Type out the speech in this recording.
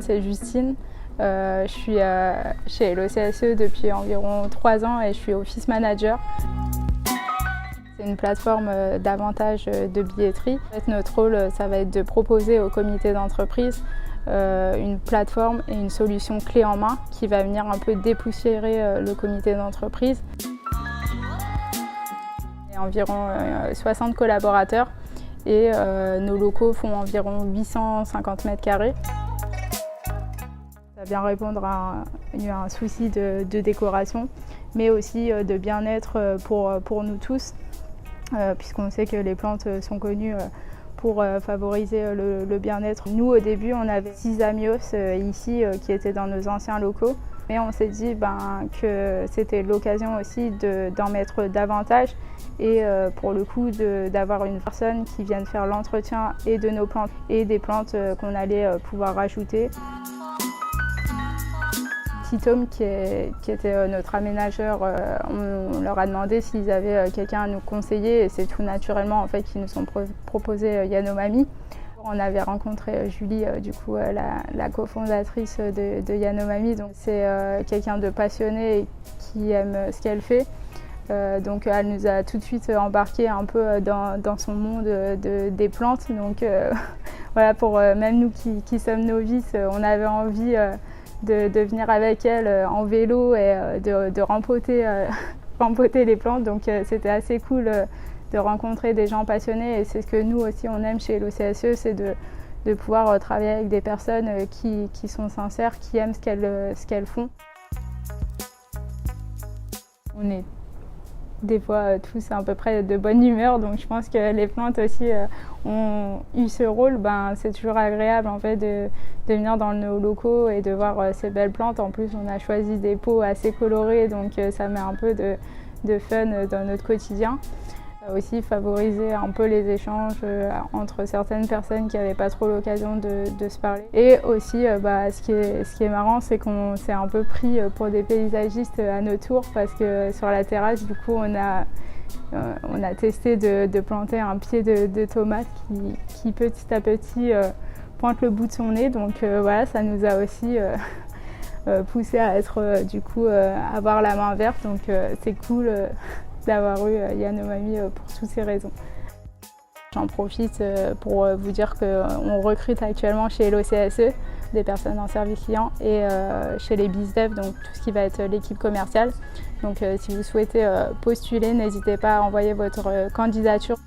C'est Justine, je suis chez l'OCSE depuis environ 3 ans et je suis office manager. C'est une plateforme d'avantages de billetterie. En fait, notre rôle, ça va être de proposer au comité d'entreprise une plateforme et une solution clé en main qui va venir un peu dépoussiérer le comité d'entreprise. Il y a environ 60 collaborateurs et nos locaux font environ 850 mètres carrés. Ça vient répondre à un souci de décoration, mais aussi de bien-être pour nous tous, puisqu'on sait que les plantes sont connues pour favoriser le bien-être. Nous, au début, on avait 6 amios ici qui étaient dans nos anciens locaux, mais on s'est dit que c'était l'occasion aussi d'en mettre davantage et pour le coup d'avoir une personne qui vienne faire l'entretien et de nos plantes et des plantes qu'on allait pouvoir rajouter. Tom, qui était notre aménageur, on leur a demandé s'ils avaient quelqu'un à nous conseiller et c'est tout naturellement en fait qu'ils nous ont proposé Yanomami. On avait rencontré Julie, du coup la cofondatrice de Yanomami, donc c'est quelqu'un de passionné et qui aime ce qu'elle fait. Donc elle nous a tout de suite embarqué un peu dans son monde des plantes. Donc voilà, pour même nous qui sommes novices, on avait envie de venir avec elle en vélo et de rempoter les plantes. Donc c'était assez cool de rencontrer des gens passionnés et c'est ce que nous aussi on aime chez l'OCSE, c'est de pouvoir travailler avec des personnes qui sont sincères, qui aiment ce qu'elles font. On est des fois tous à peu près de bonne humeur, donc je pense que les plantes aussi ont eu ce rôle. C'est toujours agréable en fait de venir dans nos locaux et de voir ces belles plantes. En plus on a choisi des pots assez colorés, donc ça met un peu de fun dans notre quotidien. Aussi favoriser un peu les échanges entre certaines personnes qui n'avaient pas trop l'occasion de se parler. Et aussi, ce qui est marrant, c'est qu'on s'est un peu pris pour des paysagistes à notre tour parce que sur la terrasse, du coup, on a testé de planter un pied de tomate qui petit à petit pointe le bout de son nez. Donc voilà, ça nous a aussi poussé à être avoir la main verte. Donc c'est cool d'avoir eu Yanomami pour toutes ces raisons. J'en profite pour vous dire qu'on recrute actuellement chez l'OCSE des personnes en service client et chez les BizDev, donc tout ce qui va être l'équipe commerciale. Donc si vous souhaitez postuler, n'hésitez pas à envoyer votre candidature.